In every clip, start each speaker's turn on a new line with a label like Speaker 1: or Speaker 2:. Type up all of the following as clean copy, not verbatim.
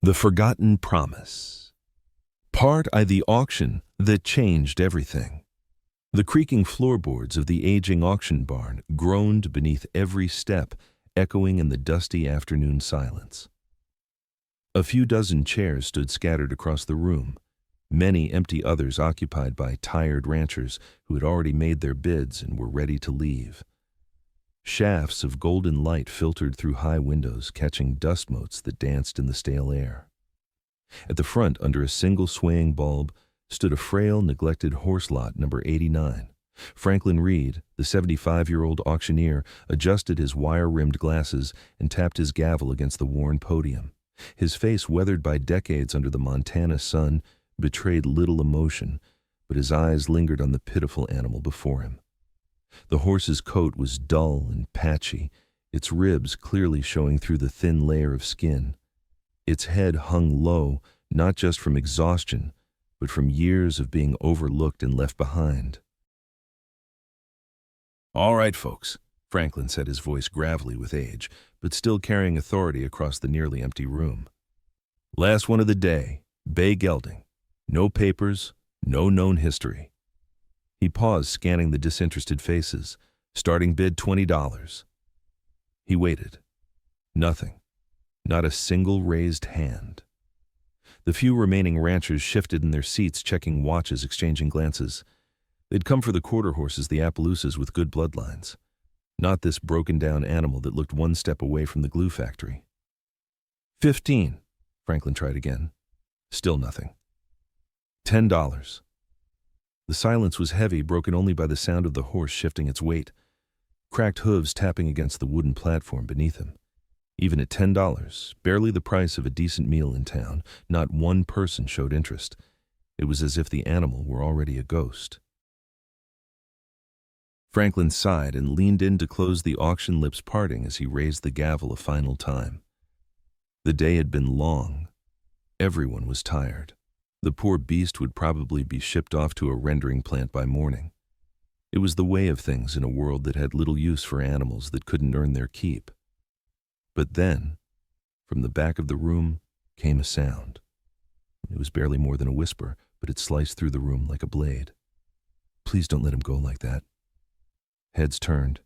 Speaker 1: The Forgotten Promise. Part I the auction that changed everything. The creaking floorboards of the aging auction barn groaned beneath every step, echoing in the dusty afternoon silence. A few dozen chairs stood scattered across the room, many empty others occupied by tired ranchers who had already made their bids and were ready to leave. Shafts of golden light filtered through high windows, catching dust motes that danced in the stale air. At the front, under a single swaying bulb, stood a frail, neglected horse lot number 89. Franklin Reed, the 75-year-old auctioneer, adjusted his wire-rimmed glasses and tapped his gavel against the worn podium. His face, weathered by decades under the Montana sun, betrayed little emotion, but his eyes lingered on the pitiful animal before him. The horse's coat was dull and patchy, its ribs clearly showing through the thin layer of skin. Its head hung low, not just from exhaustion, but from years of being overlooked and left behind. "All right, folks," Franklin said, his voice gravelly with age, but still carrying authority across the nearly empty room. "Last one of the day, bay gelding. No papers, no known history." He paused, scanning the disinterested faces. Starting bid $20. He waited. Nothing. Not a single raised hand. The few remaining ranchers shifted in their seats, checking watches, exchanging glances. They'd come for the quarter horses, the Appaloosas with good bloodlines. Not this broken-down animal that looked one step away from the glue factory. 15. Franklin tried again. Still nothing. $10. The silence was heavy, broken only by the sound of the horse shifting its weight, cracked hooves tapping against the wooden platform beneath him. Even at $10, barely the price of a decent meal in town, not one person showed interest. It was as if the animal were already a ghost. Franklin sighed and leaned in to close the auction lips parting as he raised the gavel a final time. The day had been long. Everyone was tired. The poor beast would probably be shipped off to a rendering plant by morning. It was the way of things in a world that had little use for animals that couldn't earn their keep. But then, from the back of the room, came a sound. It was barely more than a whisper, but it sliced through the room like a blade. "Please don't let him go like that." Heads turned.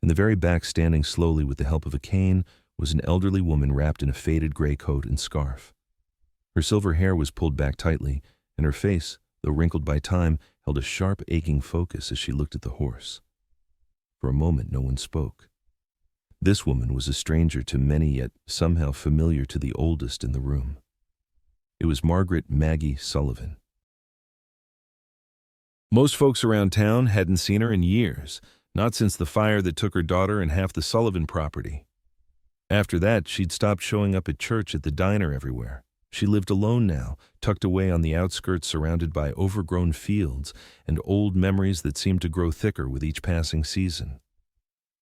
Speaker 1: In the very back, standing slowly with the help of a cane, was an elderly woman wrapped in a faded gray coat and scarf. Her silver hair was pulled back tightly, and her face, though wrinkled by time, held a sharp, aching focus as she looked at the horse. For a moment, no one spoke. This woman was a stranger to many, yet somehow familiar to the oldest in the room. It was Margaret "Maggie" Sullivan. Most folks around town hadn't seen her in years, not since the fire that took her daughter and half the Sullivan property. After that, she'd stopped showing up at church, at the diner, everywhere. She lived alone now, tucked away on the outskirts, surrounded by overgrown fields and old memories that seemed to grow thicker with each passing season.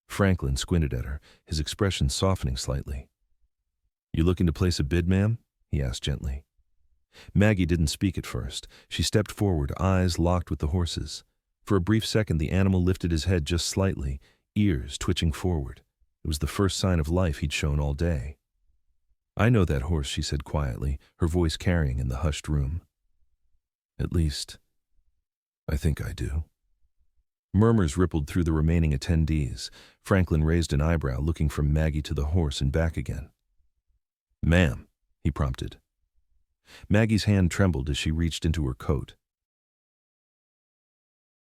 Speaker 1: Franklin squinted at her, his expression softening slightly. "You looking to place a bid, ma'am?" he asked gently. Maggie didn't speak at first. She stepped forward, eyes locked with the horse's. For a brief second, the animal lifted his head just slightly, ears twitching forward. It was the first sign of life he'd shown all day. "I know that horse," she said quietly, her voice carrying in the hushed room. "At least, I think I do." Murmurs rippled through the remaining attendees. Franklin raised an eyebrow, looking from Maggie to the horse and back again. "Ma'am," he prompted. Maggie's hand trembled as she reached into her coat.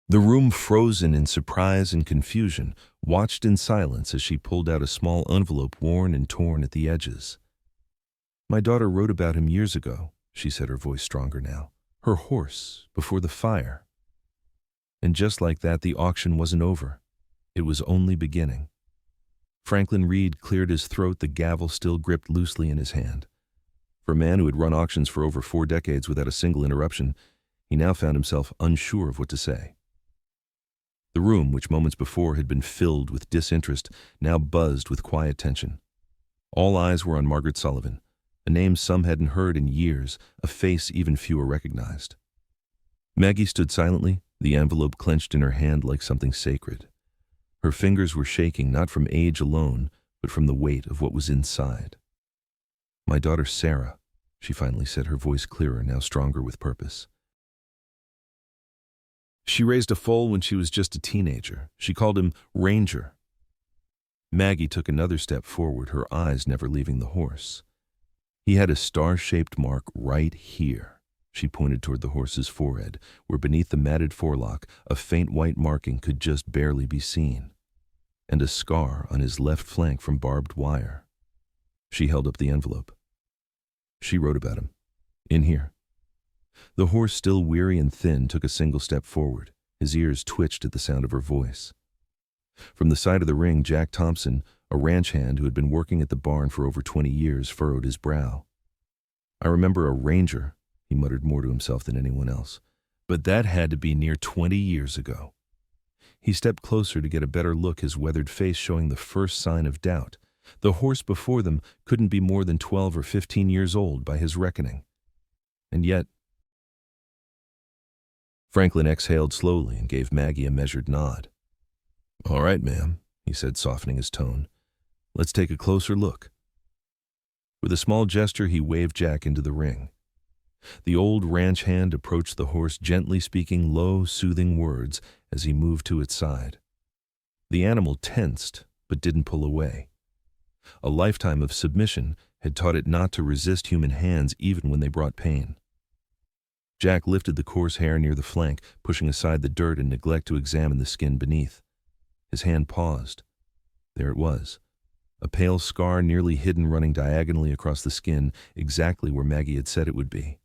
Speaker 1: The room, frozen in surprise and confusion, watched in silence as she pulled out a small envelope worn and torn at the edges. "My daughter wrote about him years ago," she said, her voice stronger now. "Her horse, before the fire." And just like that, the auction wasn't over. It was only beginning. Franklin Reed cleared his throat, the gavel still gripped loosely in his hand. For a man who had run auctions for over 4 decades without a single interruption, he now found himself unsure of what to say. The room, which moments before had been filled with disinterest, now buzzed with quiet tension. All eyes were on Margaret Sullivan, a name some hadn't heard in years, a face even fewer recognized. Maggie stood silently, the envelope clenched in her hand like something sacred. Her fingers were shaking, not from age alone, but from the weight of what was inside. My daughter Sarah, she finally said, her voice clearer, now stronger with purpose. She raised a foal when she was just a teenager. She called him Ranger. Maggie took another step forward, her eyes never leaving the horse. He had a star-shaped mark right here. She pointed toward the horse's forehead, where beneath the matted forelock a faint white marking could just barely be seen, and a scar on his left flank from barbed wire. She held up the envelope. She wrote about him. In here. The horse, still weary and thin, took a single step forward. His ears twitched at the sound of her voice. From the side of the ring, Jack Thompson, a ranch hand who had been working at the barn for over 20 years, furrowed his brow. I remember a Ranger, he muttered more to himself than anyone else, but that had to be near 20 years ago. He stepped closer to get a better look, his weathered face showing the first sign of doubt. The horse before them couldn't be more than 12 or 15 years old by his reckoning. And yet... Franklin exhaled slowly and gave Maggie a measured nod. "All right, ma'am," he said, softening his tone. "Let's take a closer look." With a small gesture, he waved Jack into the ring. The old ranch hand approached the horse, gently speaking low, soothing words as he moved to its side. The animal tensed, but didn't pull away. A lifetime of submission had taught it not to resist human hands even when they brought pain. Jack lifted the coarse hair near the flank, pushing aside the dirt and neglect to examine the skin beneath. His hand paused. There it was, a pale scar nearly hidden, running diagonally across the skin, exactly where Maggie had said it would be.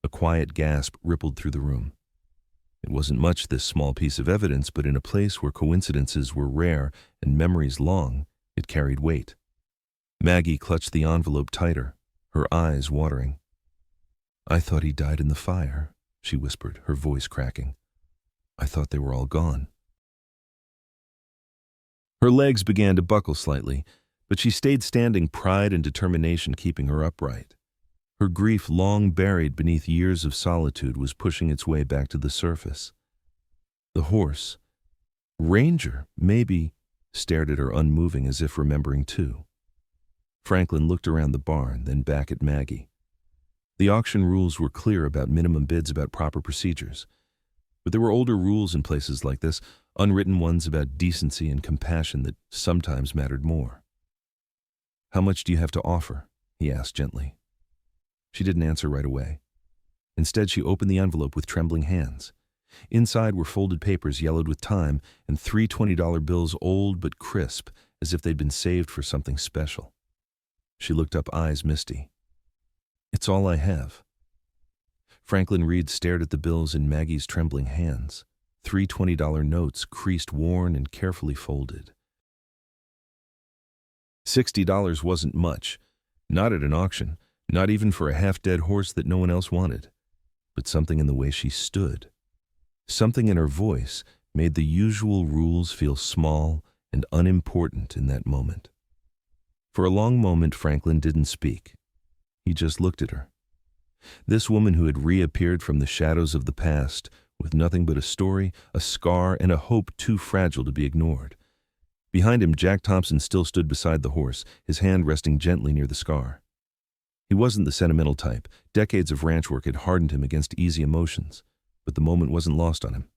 Speaker 1: A quiet gasp rippled through the room. It wasn't much, this small piece of evidence, but in a place where coincidences were rare and memories long, it carried weight. Maggie clutched the envelope tighter, her eyes watering. "I thought he died in the fire," she whispered, her voice cracking. "I thought they were all gone." Her legs began to buckle slightly, but she stayed standing, pride and determination keeping her upright. Her grief, long buried beneath years of solitude, was pushing its way back to the surface. The horse, Ranger, maybe, stared at her unmoving, as if remembering too. Franklin looked around the barn, then back at Maggie. The auction rules were clear about minimum bids, about proper procedures. But there were older rules in places like this, unwritten ones about decency and compassion that sometimes mattered more. "How much do you have to offer?" he asked gently. She didn't answer right away. Instead, she opened the envelope with trembling hands. Inside were folded papers yellowed with time and 3 $20 bills, old but crisp, as if they'd been saved for something special. She looked up, eyes misty. "It's all I have." Franklin Reed stared at the bills in Maggie's trembling hands. 3 $20 notes, creased, worn, and carefully folded. $60 wasn't much, not at an auction, not even for a half-dead horse that no one else wanted. But something in the way she stood, something in her voice, made the usual rules feel small and unimportant in that moment. For a long moment, Franklin didn't speak. He just looked at her. This woman who had reappeared from the shadows of the past, with nothing but a story, a scar, and a hope too fragile to be ignored. Behind him, Jack Thompson still stood beside the horse, his hand resting gently near the scar. He wasn't the sentimental type. Decades of ranch work had hardened him against easy emotions, but the moment wasn't lost on him.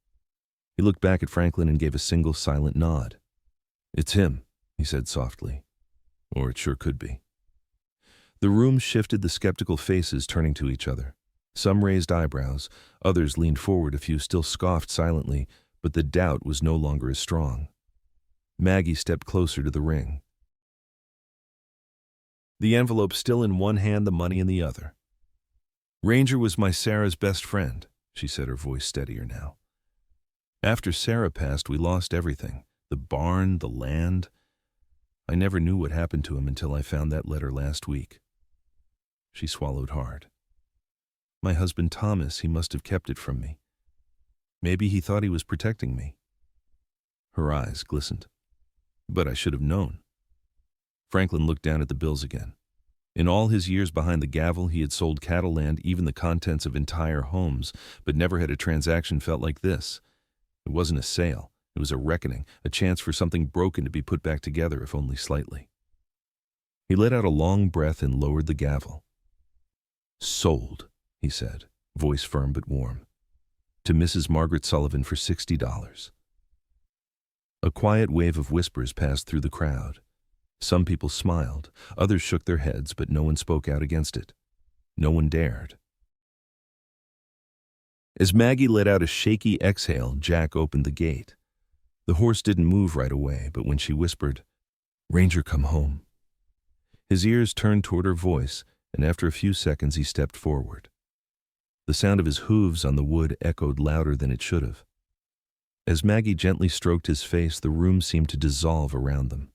Speaker 1: He looked back at Franklin and gave a single silent nod. "It's him," he said softly. "Or it sure could be." The room shifted, the skeptical faces turning to each other. Some raised eyebrows, others leaned forward, a few still scoffed silently, but the doubt was no longer as strong. Maggie stepped closer to the ring. The envelope still in one hand, the money in the other. "Ranger was my Sarah's best friend," she said, her voice steadier now. "After Sarah passed, we lost everything. The barn, the land. I never knew what happened to him until I found that letter last week." She swallowed hard. "My husband Thomas, he must have kept it from me. Maybe he thought he was protecting me." Her eyes glistened. "But I should have known." Franklin looked down at the bills again. In all his years behind the gavel, he had sold cattle, land, even the contents of entire homes, but never had a transaction felt like this. It wasn't a sale. It was a reckoning, a chance for something broken to be put back together, if only slightly. He let out a long breath and lowered the gavel. "Sold," he said, voice firm but warm. "To Mrs. Margaret Sullivan for $60. A quiet wave of whispers passed through the crowd. Some people smiled, others shook their heads, but no one spoke out against it. No one dared. As Maggie let out a shaky exhale, Jack opened the gate. The horse didn't move right away, but when she whispered, "Ranger, come home," his ears turned toward her voice, and after a few seconds he stepped forward. The sound of his hooves on the wood echoed louder than it should have. As Maggie gently stroked his face, the room seemed to dissolve around them.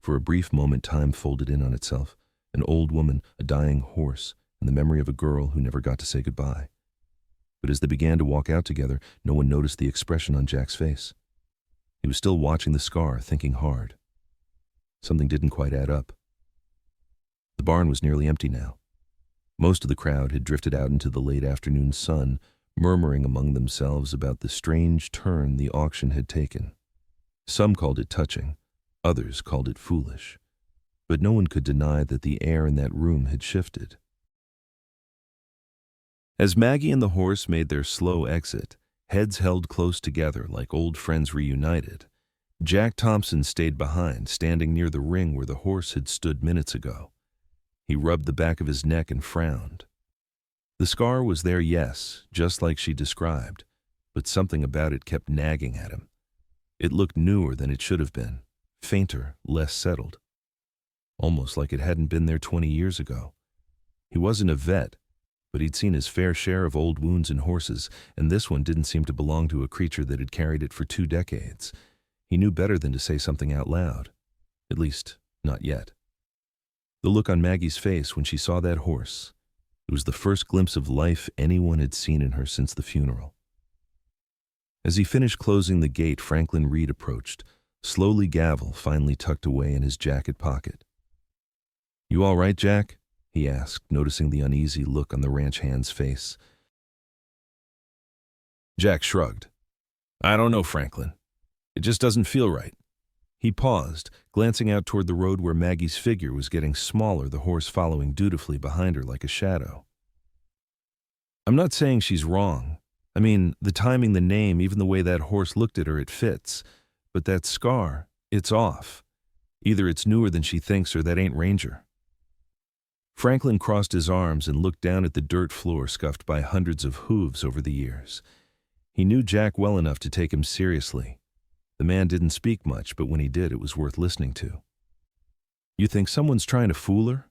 Speaker 1: For a brief moment, time folded in on itself, an old woman, a dying horse, and the memory of a girl who never got to say goodbye. But as they began to walk out together, no one noticed the expression on Jack's face. He was still watching the scar, thinking hard. Something didn't quite add up. The barn was nearly empty now. Most of the crowd had drifted out into the late afternoon sun, murmuring among themselves about the strange turn the auction had taken. Some called it touching, others called it foolish, but no one could deny that the air in that room had shifted. As Maggie and the horse made their slow exit, heads held close together like old friends reunited, Jack Thompson stayed behind, standing near the ring where the horse had stood minutes ago. He rubbed the back of his neck and frowned. The scar was there, yes, just like she described, but something about it kept nagging at him. It looked newer than it should have been, fainter, less settled. Almost like it hadn't been there 20 years ago. He wasn't a vet, but he'd seen his fair share of old wounds in horses, and this one didn't seem to belong to a creature that had carried it for 2 decades. He knew better than to say something out loud. At least, not yet. The look on Maggie's face when she saw that horse, it was the first glimpse of life anyone had seen in her since the funeral. As he finished closing the gate, Franklin Reed approached, slowly, gavel finally tucked away in his jacket pocket. "You all right, Jack?" he asked, noticing the uneasy look on the ranch hand's face. Jack shrugged. "I don't know, Franklin. It just doesn't feel right." He paused, glancing out toward the road where Maggie's figure was getting smaller, the horse following dutifully behind her like a shadow. "I'm not saying she's wrong. I mean, the timing, the name, even the way that horse looked at her, it fits. But that scar, it's off. Either it's newer than she thinks or that ain't Ranger." Franklin crossed his arms and looked down at the dirt floor scuffed by hundreds of hooves over the years. He knew Jack well enough to take him seriously. The man didn't speak much, but when he did, it was worth listening to. "You think someone's trying to fool her?"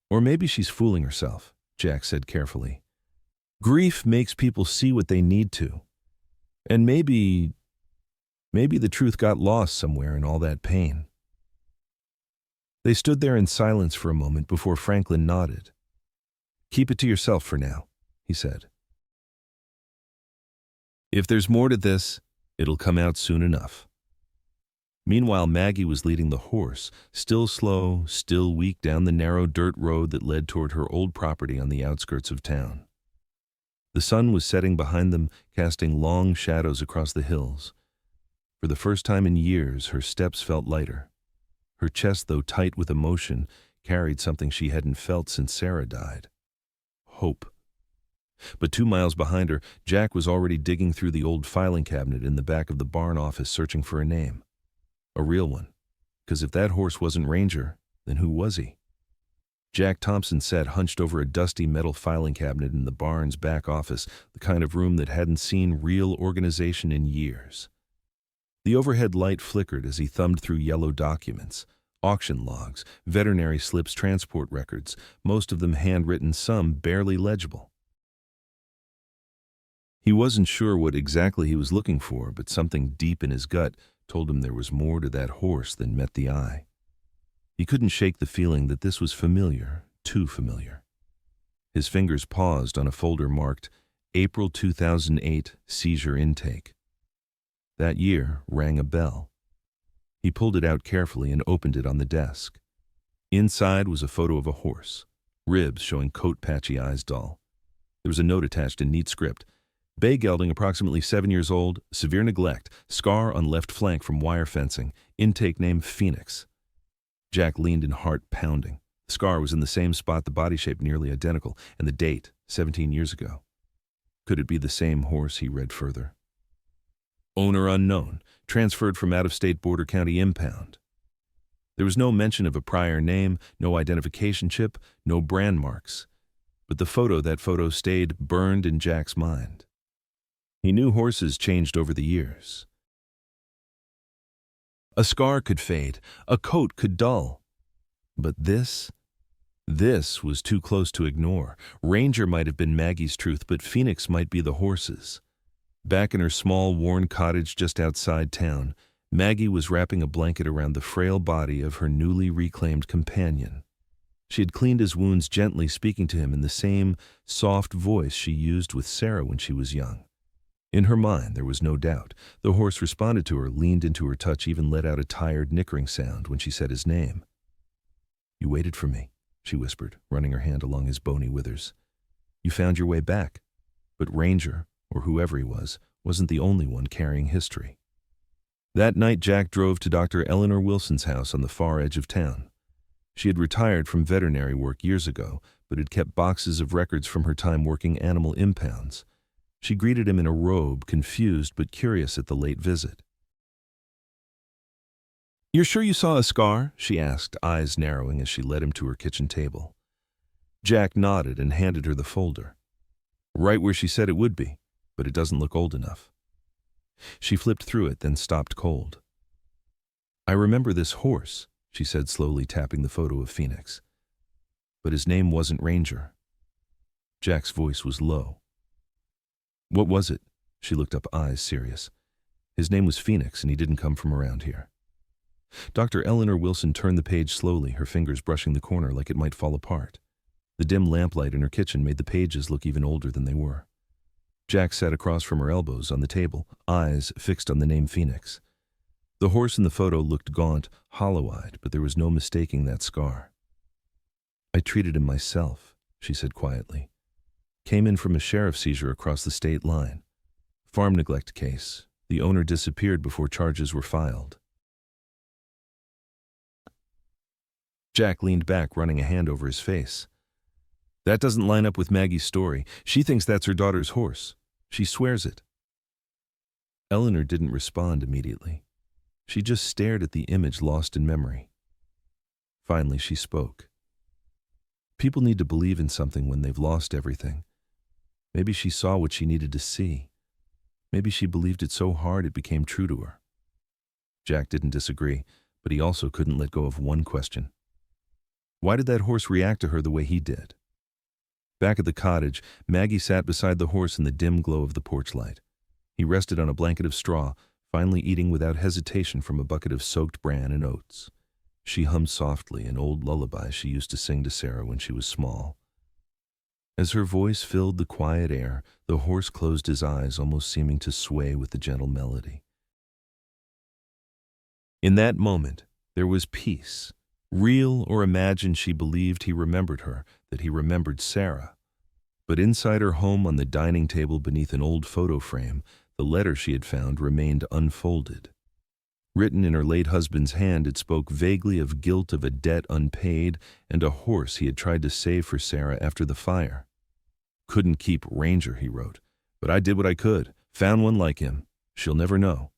Speaker 1: "Or maybe she's fooling herself," Jack said carefully. "Grief makes people see what they need to. And maybe the truth got lost somewhere in all that pain." They stood there in silence for a moment before Franklin nodded. "Keep it to yourself for now," he said. "If there's more to this, it'll come out soon enough." Meanwhile, Maggie was leading the horse, still slow, still weak, down the narrow dirt road that led toward her old property on the outskirts of town. The sun was setting behind them, casting long shadows across the hills. For the first time in years, her steps felt lighter. Her chest, though tight with emotion, carried something she hadn't felt since Sarah died. Hope. But 2 miles behind her, Jack was already digging through the old filing cabinet in the back of the barn office, searching for a name. A real one. Because if that horse wasn't Ranger, then who was he? Jack Thompson sat hunched over a dusty metal filing cabinet in the barn's back office, the kind of room that hadn't seen real organization in years. The overhead light flickered as he thumbed through yellow documents, auction logs, veterinary slips, transport records, most of them handwritten, some barely legible. He wasn't sure what exactly he was looking for, but something deep in his gut told him there was more to that horse than met the eye. He couldn't shake the feeling that this was familiar, too familiar. His fingers paused on a folder marked April 2008 Seizure Intake. That year rang a bell. He pulled it out carefully and opened it on the desk. Inside was a photo of a horse, ribs showing coat, patchy eyes dull. There was a note attached in neat script. Bay gelding, approximately 7 years old, severe neglect, scar on left flank from wire fencing, intake name Phoenix. Jack leaned in, heart pounding. The scar was in the same spot, the body shape nearly identical, and the date, 17 years ago. Could it be the same horse? He read further. Owner unknown, transferred from out-of-state border county impound. There was no mention of a prior name, no identification chip, no brand marks. But that photo stayed burned in Jack's mind. He knew horses changed over the years. A scar could fade, a coat could dull. But this was too close to ignore. Ranger might have been Maggie's truth, but Phoenix might be the horse's. Back in her small, worn cottage just outside town, Maggie was wrapping a blanket around the frail body of her newly reclaimed companion. She had cleaned his wounds gently, speaking to him in the same soft voice she used with Sarah when she was young. In her mind, there was no doubt. The horse responded to her, leaned into her touch, even let out a tired, nickering sound when she said his name. "You waited for me," she whispered, running her hand along his bony withers. "You found your way back." But Ranger, or whoever he was, wasn't the only one carrying history. That night, Jack drove to Dr. Eleanor Wilson's house on the far edge of town. She had retired from veterinary work years ago, but had kept boxes of records from her time working animal impounds. She greeted him in a robe, confused but curious at the late visit. "You're sure you saw a scar?" she asked, eyes narrowing as she led him to her kitchen table. Jack nodded and handed her the folder. "Right where she said it would be, but it doesn't look old enough." She flipped through it, then stopped cold. "I remember this horse," she said slowly, tapping the photo of Phoenix. "But his name wasn't Ranger." Jack's voice was low. "What was it?" She looked up, eyes serious. "His name was Phoenix, and he didn't come from around here." Dr. Eleanor Wilson turned the page slowly, her fingers brushing the corner like it might fall apart. The dim lamplight in her kitchen made the pages look even older than they were. Jack sat across from her elbows on the table, eyes fixed on the name Phoenix. The horse in the photo looked gaunt, hollow-eyed, but there was no mistaking that scar. "I treated him myself," she said quietly. "Came in from a sheriff's seizure across the state line. Farm neglect case. The owner disappeared before charges were filed." Jack leaned back, running a hand over his face. "That doesn't line up with Maggie's story. She thinks that's her daughter's horse. She swears it." Eleanor didn't respond immediately. She just stared at the image lost in memory. Finally, she spoke. "People need to believe in something when they've lost everything. Maybe she saw what she needed to see. Maybe she believed it so hard it became true to her." Jack didn't disagree, but he also couldn't let go of one question. Why did that horse react to her the way he did? Back at the cottage, Maggie sat beside the horse in the dim glow of the porch light. He rested on a blanket of straw, finally eating without hesitation from a bucket of soaked bran and oats. She hummed softly an old lullaby she used to sing to Sarah when she was small. As her voice filled the quiet air, the horse closed his eyes, almost seeming to sway with the gentle melody. In that moment, there was peace. Real or imagined, she believed he remembered her, that he remembered Sarah. But inside her home, on the dining table beneath an old photo frame, the letter she had found remained unfolded. Written in her late husband's hand, it spoke vaguely of guilt of a debt unpaid and a horse he had tried to save for Sarah after the fire. "Couldn't keep Ranger," he wrote, "but I did what I could. Found one like him. She'll never know."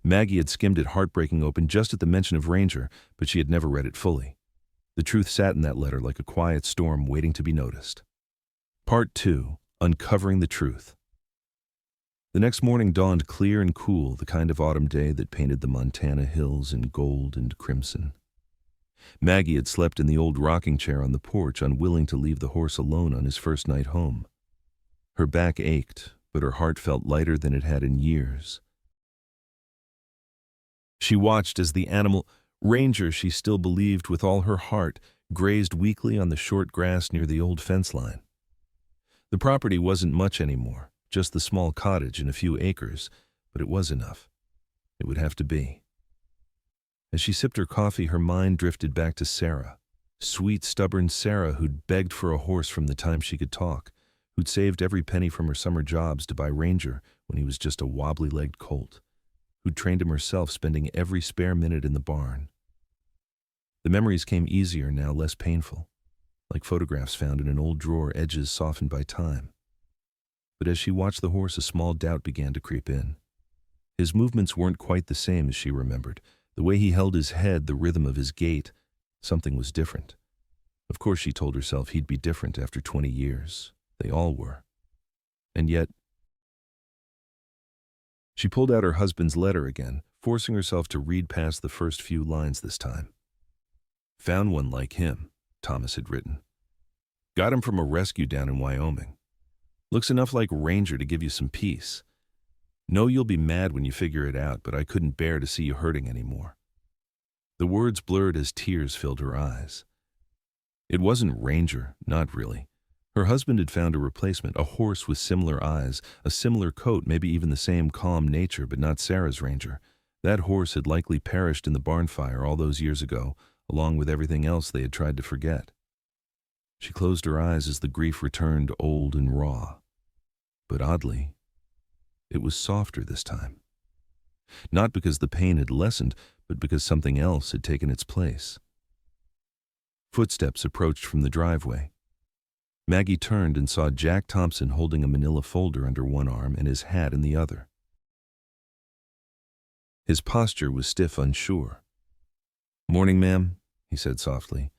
Speaker 1: Maggie had skimmed it, heartbreaking open just at the mention of Ranger, but she had never read it fully. The truth sat in that letter like a quiet storm waiting to be noticed. Part 2. Uncovering the Truth. The next morning dawned clear and cool, the kind of autumn day that painted the Montana hills in gold and crimson. Maggie had slept in the old rocking chair on the porch, unwilling to leave the horse alone on his first night home. Her back ached, but her heart felt lighter than it had in years. She watched as the animal, Ranger she still believed with all her heart, grazed weakly on the short grass near the old fence line. The property wasn't much anymore, just the small cottage and a few acres, but it was enough. It would have to be. As she sipped her coffee, her mind drifted back to Sarah. Sweet, stubborn Sarah who'd begged for a horse from the time she could talk, who'd saved every penny from her summer jobs to buy Ranger when he was just a wobbly-legged colt, who'd trained him herself, spending every spare minute in the barn. The memories came easier now, less painful, like photographs found in an old drawer, edges softened by time. But as she watched the horse, a small doubt began to creep in. His movements weren't quite the same as she remembered. The way he held his head, the rhythm of his gait, something was different. Of course, she told herself he'd be different after 20 years. They all were. And yet, she pulled out her husband's letter again, forcing herself to read past the first few lines this time. Found one like him, Thomas had written. Got him from a rescue down in Wyoming. Looks enough like Ranger to give you some peace. Know you'll be mad when you figure it out, but I couldn't bear to see you hurting anymore. The words blurred as tears filled her eyes. It wasn't Ranger, not really. Her husband had found a replacement, a horse with similar eyes, a similar coat, maybe even the same calm nature, but not Sarah's Ranger. That horse had likely perished in the barn fire all those years ago, along with everything else they had tried to forget. She closed her eyes as the grief returned, old and raw. But oddly, it was softer this time. Not because the pain had lessened, but because something else had taken its place. Footsteps approached from the driveway. Maggie turned and saw Jack Thompson holding a manila folder under one arm and his hat in the other. His posture was stiff, unsure. "Morning, ma'am," he said softly.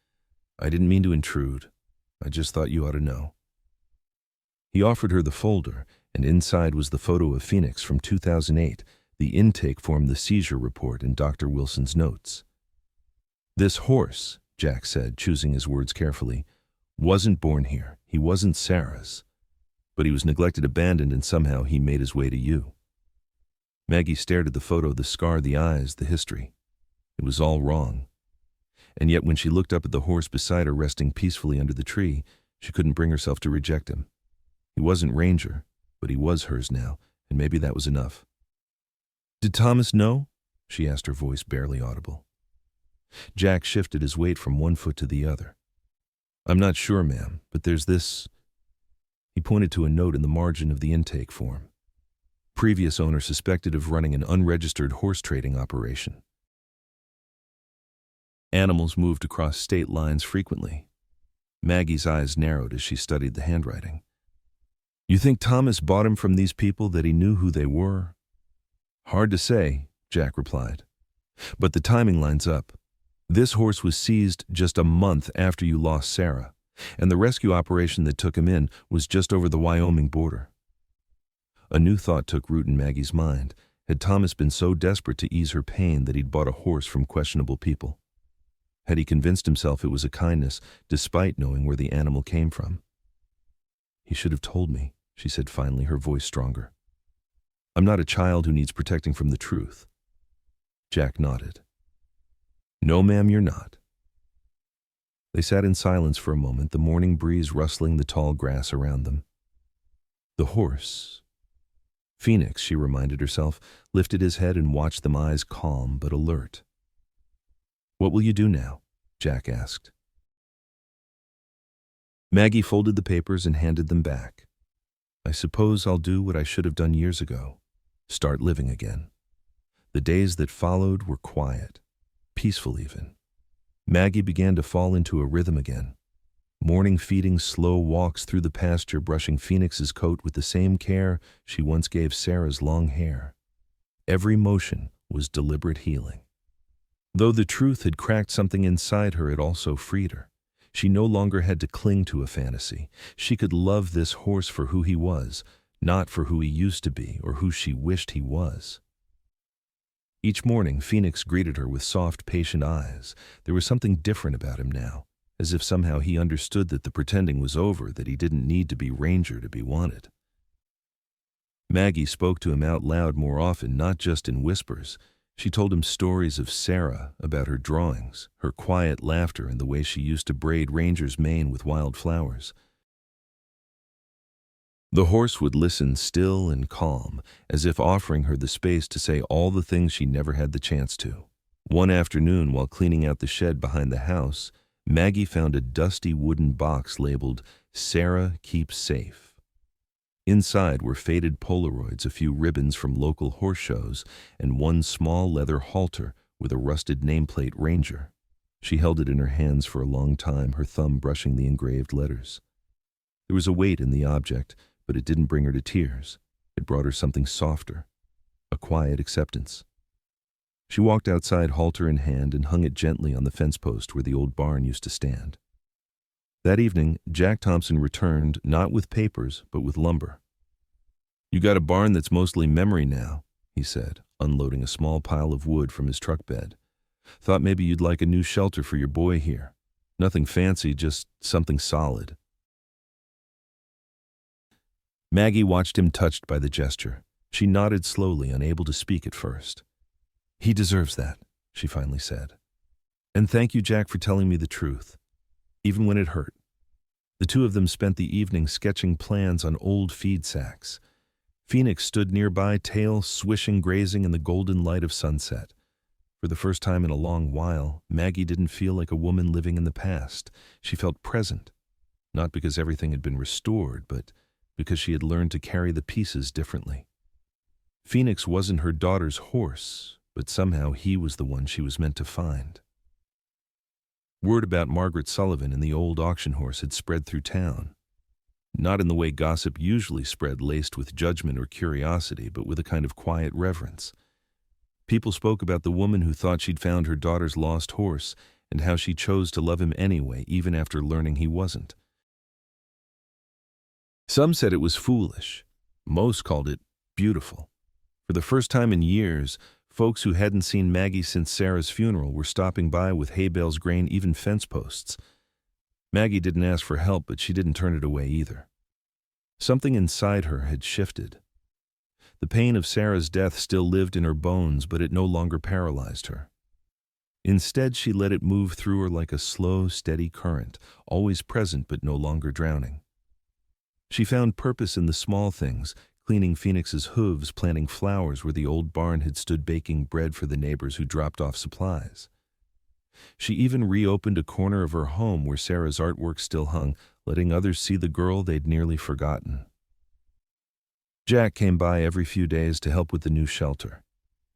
Speaker 1: "I didn't mean to intrude. I just thought you ought to know." He offered her the folder, and inside was the photo of Phoenix from 2008, the intake form, the seizure report, and Dr. Wilson's notes. "This horse," Jack said, choosing his words carefully, "wasn't born here. He wasn't Sarah's. But he was neglected, abandoned, and somehow he made his way to you." Maggie stared at the photo, the scar, the eyes, the history. It was all wrong. And yet when she looked up at the horse beside her, resting peacefully under the tree, she couldn't bring herself to reject him. He wasn't Ranger, but he was hers now, and maybe that was enough. "Did Thomas know?" she asked, her voice barely audible. Jack shifted his weight from one foot to the other. "I'm not sure, ma'am, but there's this." He pointed to a note in the margin of the intake form. Previous owner suspected of running an unregistered horse trading operation. Animals moved across state lines frequently. Maggie's eyes narrowed as she studied the handwriting. "You think Thomas bought him from these people, that he knew who they were?" "Hard to say," Jack replied. "But the timing lines up. This horse was seized just a month after you lost Sarah, and the rescue operation that took him in was just over the Wyoming border." A new thought took root in Maggie's mind. Had Thomas been so desperate to ease her pain that he'd bought a horse from questionable people? Had he convinced himself it was a kindness, despite knowing where the animal came from? "He should have told me," she said finally, her voice stronger. "I'm not a child who needs protecting from the truth." Jack nodded. "No, ma'am, you're not." They sat in silence for a moment, the morning breeze rustling the tall grass around them. The horse, Phoenix, she reminded herself, lifted his head and watched them, eyes calm but alert. "What will you do now?" Jack asked. Maggie folded the papers and handed them back. "I suppose I'll do what I should have done years ago. Start living again." The days that followed were quiet, peaceful even. Maggie began to fall into a rhythm again. Morning feeding, slow walks through the pasture, brushing Phoenix's coat with the same care she once gave Sarah's long hair. Every motion was deliberate healing. Though the truth had cracked something inside her, it also freed her. She no longer had to cling to a fantasy. She could love this horse for who he was, not for who he used to be or who she wished he was. Each morning, Phoenix greeted her with soft, patient eyes. There was something different about him now, as if somehow he understood that the pretending was over, that he didn't need to be Ranger to be wanted. Maggie spoke to him out loud more often, not just in whispers. She told him stories of Sarah, about her drawings, her quiet laughter, and the way she used to braid Ranger's mane with wild flowers. The horse would listen, still and calm, as if offering her the space to say all the things she never had the chance to. One afternoon, while cleaning out the shed behind the house, Maggie found a dusty wooden box labeled "Sarah Keeps Safe." Inside were faded Polaroids, a few ribbons from local horse shows, and one small leather halter with a rusted nameplate Ranger. She held it in her hands for a long time, her thumb brushing the engraved letters. There was a weight in the object, but it didn't bring her to tears. It brought her something softer, a quiet acceptance. She walked outside, halter in hand, and hung it gently on the fence post where the old barn used to stand. That evening, Jack Thompson returned, not with papers, but with lumber. "You got a barn that's mostly memory now," he said, unloading a small pile of wood from his truck bed. "Thought maybe you'd like a new shelter for your boy here. Nothing fancy, just something solid." Maggie watched him, touched by the gesture. She nodded slowly, unable to speak at first. "He deserves that," she finally said. "And thank you, Jack, for telling me the truth, even when it hurt." The two of them spent the evening sketching plans on old feed sacks. Phoenix stood nearby, tail swishing, grazing in the golden light of sunset. For the first time in a long while, Maggie didn't feel like a woman living in the past. She felt present, not because everything had been restored, but because she had learned to carry the pieces differently. Phoenix wasn't her daughter's horse, but somehow he was the one she was meant to find. Word about Margaret Sullivan and the old auction horse had spread through town. Not in the way gossip usually spread, laced with judgment or curiosity, but with a kind of quiet reverence. People spoke about the woman who thought she'd found her daughter's lost horse and how she chose to love him anyway, even after learning he wasn't. Some said it was foolish. Most called it beautiful. For the first time in years, folks who hadn't seen Maggie since Sarah's funeral were stopping by with hay bales, grain, even fence posts. Maggie didn't ask for help, but she didn't turn it away either. Something inside her had shifted. The pain of Sarah's death still lived in her bones, but it no longer paralyzed her. Instead, she let it move through her like a slow, steady current, always present but no longer drowning. She found purpose in the small things, cleaning Phoenix's hooves, planting flowers where the old barn had stood, baking bread for the neighbors who dropped off supplies. She even reopened a corner of her home where Sarah's artwork still hung, letting others see the girl they'd nearly forgotten. Jack came by every few days to help with the new shelter.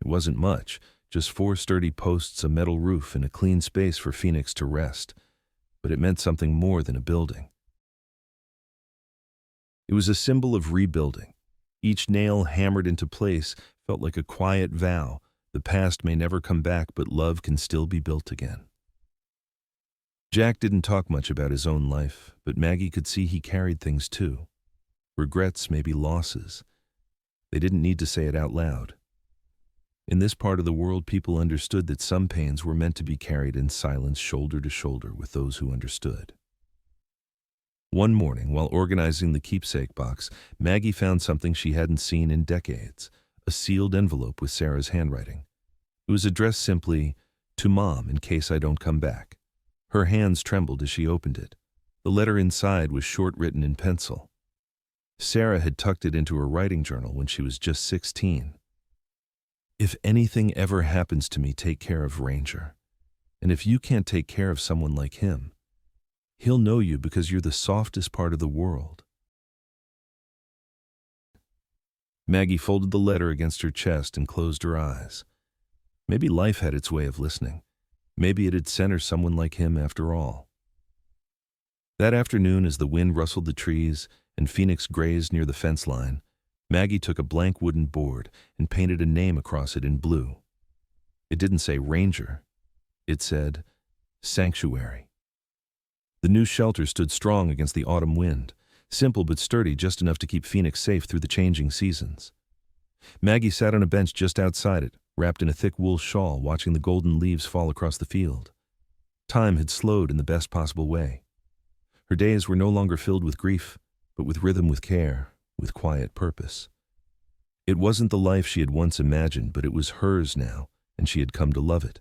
Speaker 1: It wasn't much, just 4 sturdy posts, a metal roof, and a clean space for Phoenix to rest. But it meant something more than a building. It was a symbol of rebuilding. Each nail hammered into place felt like a quiet vow. The past may never come back, but love can still be built again. Jack didn't talk much about his own life, but Maggie could see he carried things too. Regrets, maybe losses. They didn't need to say it out loud. In this part of the world, people understood that some pains were meant to be carried in silence, shoulder to shoulder with those who understood. One morning, while organizing the keepsake box, Maggie found something she hadn't seen in decades, a sealed envelope with Sarah's handwriting. It was addressed simply, "To Mom, in case I don't come back." Her hands trembled as she opened it. The letter inside was short, written in pencil. Sarah had tucked it into her writing journal when she was just 16. "If anything ever happens to me, take care of Ranger. And if you can't take care of someone like him, he'll know you because you're the softest part of the world." Maggie folded the letter against her chest and closed her eyes. Maybe life had its way of listening. Maybe it had sent her someone like him after all. That afternoon, as the wind rustled the trees and Phoenix grazed near the fence line, Maggie took a blank wooden board and painted a name across it in blue. It didn't say Ranger. It said Sanctuary. The new shelter stood strong against the autumn wind, simple but sturdy, just enough to keep Phoenix safe through the changing seasons. Maggie sat on a bench just outside it, wrapped in a thick wool shawl, watching the golden leaves fall across the field. Time had slowed in the best possible way. Her days were no longer filled with grief, but with rhythm, with care, with quiet purpose. It wasn't the life she had once imagined, but it was hers now, and she had come to love it.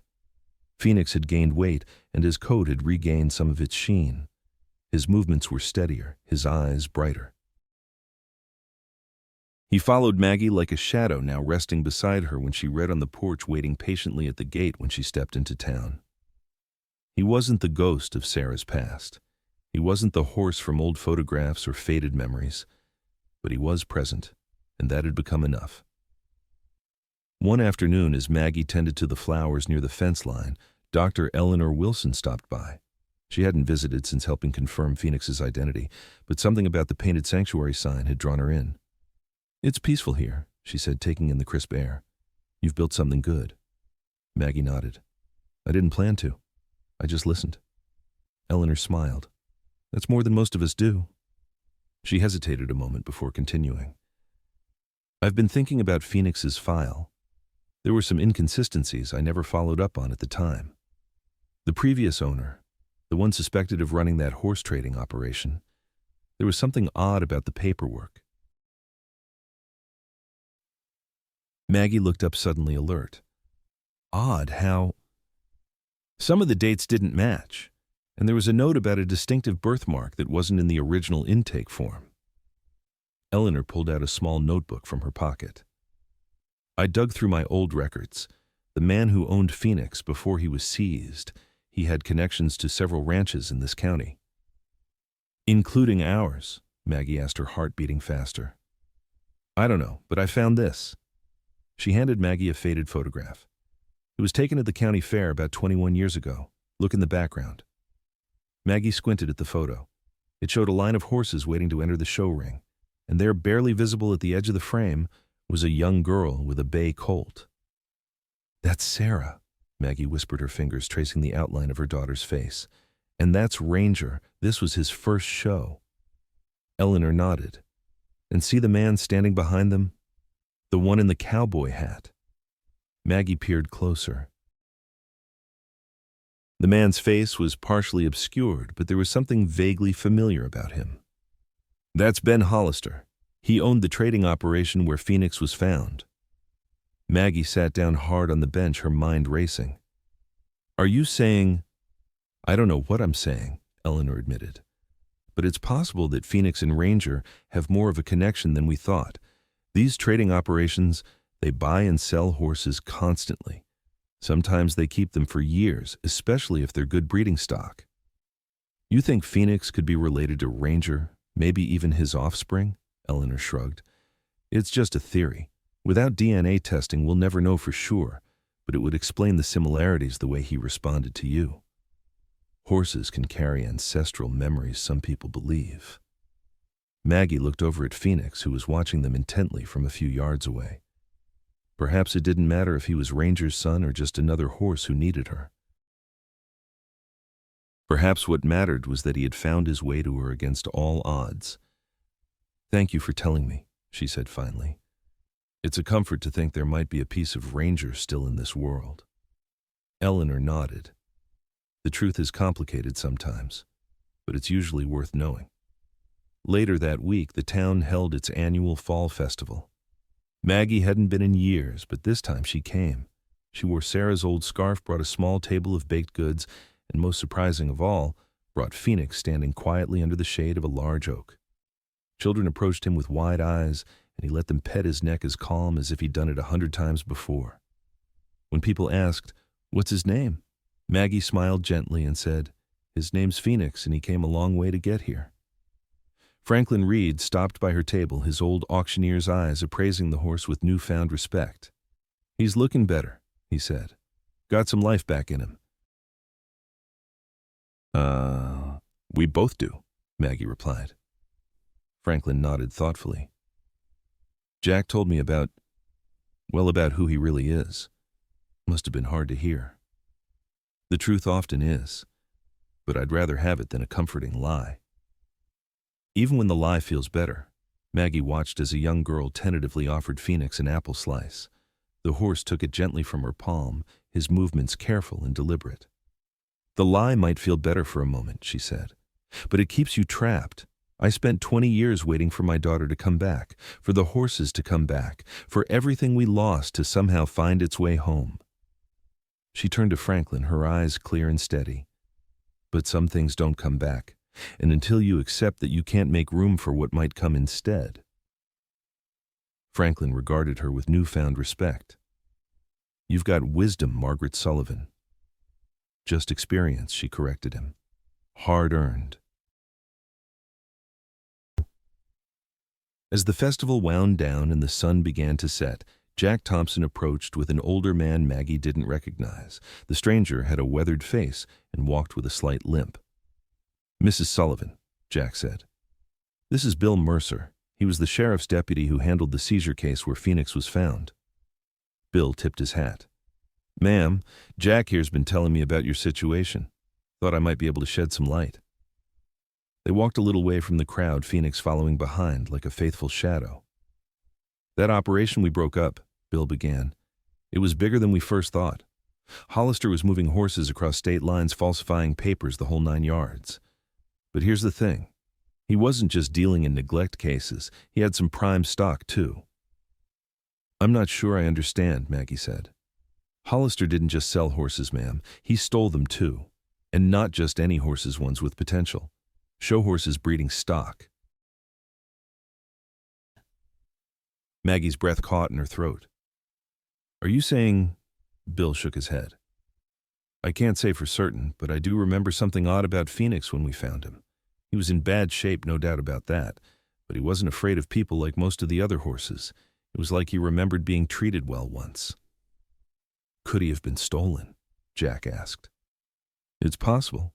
Speaker 1: Phoenix had gained weight, and his coat had regained some of its sheen. His movements were steadier, his eyes brighter. He followed Maggie like a shadow, now resting beside her when she read on the porch, waiting patiently at the gate when she stepped into town. He wasn't the ghost of Sarah's past. He wasn't the horse from old photographs or faded memories, but he was present, and that had become enough. One afternoon, as Maggie tended to the flowers near the fence line, Dr. Eleanor Wilson stopped by. She hadn't visited since helping confirm Phoenix's identity, but something about the painted sanctuary sign had drawn her in. "It's peaceful here," she said, taking in the crisp air. "You've built something good." Maggie nodded. "I didn't plan to. I just listened." Eleanor smiled. "That's more than most of us do." She hesitated a moment before continuing. "I've been thinking about Phoenix's file. There were some inconsistencies I never followed up on at the time. The previous owner, the one suspected of running that horse trading operation, there was something odd about the paperwork." Maggie looked up, suddenly alert. "Odd? How?" "Some of the dates didn't match, and there was a note about a distinctive birthmark that wasn't in the original intake form." Eleanor pulled out a small notebook from her pocket. "I dug through my old records. The man who owned Phoenix before he was seized, he had connections to several ranches in this county." "Including ours?" Maggie asked, her heart beating faster. "I don't know, but I found this." She handed Maggie a faded photograph. "It was taken at the county fair about 21 years ago. Look in the background." Maggie squinted at the photo. It showed a line of horses waiting to enter the show ring, and there, barely visible at the edge of the frame, was a young girl with a bay colt. "That's Sarah," Maggie whispered, her fingers tracing the outline of her daughter's face. "And that's Ranger. This was his first show." Eleanor nodded. "And see the man standing behind them? The one in the cowboy hat." Maggie peered closer. The man's face was partially obscured, but there was something vaguely familiar about him. "That's Ben Hollister. He owned the trading operation where Phoenix was found." Maggie sat down hard on the bench, her mind racing. "Are you saying—" "I don't know what I'm saying," Eleanor admitted. "But it's possible that Phoenix and Ranger have more of a connection than we thought. These trading operations, they buy and sell horses constantly. Sometimes they keep them for years, especially if they're good breeding stock." "You think Phoenix could be related to Ranger, maybe even his offspring?" Eleanor shrugged. "It's just a theory. Without DNA testing, we'll never know for sure, but it would explain the similarities the way he responded to you. Horses can carry ancestral memories, some people believe." Maggie looked over at Phoenix, who was watching them intently from a few yards away. Perhaps it didn't matter if he was Ranger's son or just another horse who needed her. Perhaps what mattered was that he had found his way to her against all odds. "Thank you for telling me," she said finally. "It's a comfort to think there might be a piece of Ranger still in this world." Eleanor nodded. "The truth is complicated sometimes, but it's usually worth knowing." Later that week, the town held its annual fall festival. Maggie hadn't been in years, but this time she came. She wore Sarah's old scarf, brought a small table of baked goods, and most surprising of all, brought Phoenix standing quietly under the shade of a large oak. Children approached him with wide eyes, and he let them pet his neck as calm as if he'd done it 100 times before. When people asked, "What's his name?" Maggie smiled gently and said, "His name's Phoenix, and he came a long way to get here." Franklin Reed stopped by her table, his old auctioneer's eyes appraising the horse with newfound respect. "He's looking better," he said. "Got some life back in him." We both do," Maggie replied. Franklin nodded thoughtfully. "Jack told me about who he really is. Must have been hard to hear. The truth often is, but I'd rather have it than a comforting lie." Even when the lie feels better, Maggie watched as a young girl tentatively offered Phoenix an apple slice. The horse took it gently from her palm, his movements careful and deliberate. "The lie might feel better for a moment," she said, "but it keeps you trapped. I spent 20 years waiting for my daughter to come back, for the horses to come back, for everything we lost to somehow find its way home." She turned to Franklin, her eyes clear and steady. "But some things don't come back, and until you accept that you can't make room for what might come instead." Franklin regarded her with newfound respect. "You've got wisdom, Margaret Sullivan." "Just experience," she corrected him. "Hard-earned." As the festival wound down and the sun began to set, Jack Thompson approached with an older man Maggie didn't recognize. The stranger had a weathered face and walked with a slight limp. "Mrs. Sullivan," Jack said. "This is Bill Mercer. He was the sheriff's deputy who handled the seizure case where Phoenix was found." Bill tipped his hat. "Ma'am, Jack here's been telling me about your situation. Thought I might be able to shed some light." They walked a little way from the crowd, Phoenix following behind like a faithful shadow. "That operation we broke up," Bill began. "It was bigger than we first thought. Hollister was moving horses across state lines, falsifying papers, the whole 9 yards. But here's the thing. He wasn't just dealing in neglect cases. He had some prime stock, too." "I'm not sure I understand," Maggie said. "Hollister didn't just sell horses, ma'am. He stole them, too. And not just any horses, ones with potential. Show horses breeding stock." Maggie's breath caught in her throat. "Are you saying—" Bill shook his head. "I can't say for certain, but I do remember something odd about Phoenix when we found him. He was in bad shape, no doubt about that, but he wasn't afraid of people like most of the other horses. It was like he remembered being treated well once." "Could he have been stolen?" Jack asked. "It's possible.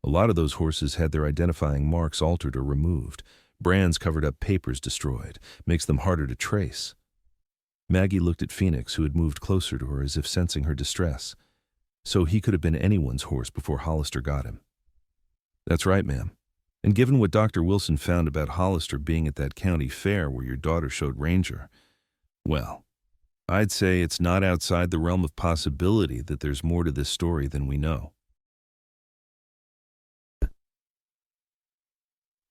Speaker 1: A lot of those horses had their identifying marks altered or removed. Brands covered up, papers destroyed. Makes them harder to trace." Maggie looked at Phoenix, who had moved closer to her as if sensing her distress. "So he could have been anyone's horse before Hollister got him." "That's right, ma'am. And given what Dr. Wilson found about Hollister being at that county fair where your daughter showed Ranger, well, I'd say it's not outside the realm of possibility that there's more to this story than we know."